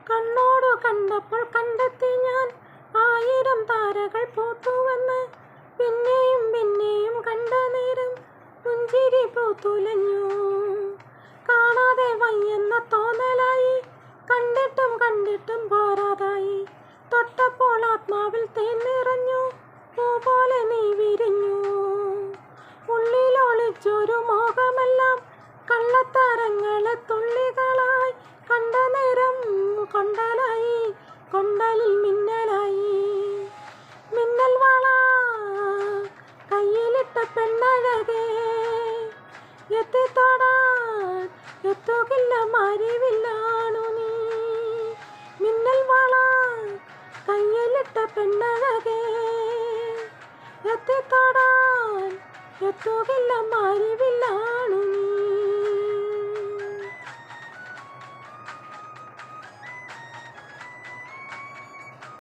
കണ്ണോടു കണ്ടപ്പോൾ കണ്ടെത്തി ഞാൻ 1000 താരകൾ പൂത്തുവെന്ന്. പിന്നെയും പിന്നെയും കണ്ട നേരം പുഞ്ചിരി പൂത്തുലഞ്ഞു. കാണാതെ വയ്യെന്ന തോന്നലായി, കണ്ടിട്ടും കണ്ടിട്ടും പോരാതായി. തൊട്ടപ്പോൾ ആത്മാവിൽ തേൻ നിറഞ്ഞു, പൂ പോലെ നീ വിരിഞ്ഞു. ഉള്ളിലൊളിച്ചൊരു മോഹമെല്ലാം കള്ളത്താരങ്ങളെ തുള്ളികളായി. കണ്ട നേരം കൊണ്ടലായി, കൊണ്ടലിൽ മിന്നലായി. മിന്നൽ വള കയ്യിലിട്ട പെണ്ണഴകേ, എത്തിത്തൊടാൻ എത്തുകില്ല മരിവില്ലാണു നീ. മിന്നൽ വള കയ്യിലിട്ട പെണ്ണഴകേ, എത്തിത്തൊടാൻ എത്തുകില്ല മരിവില്ലാണു നീ.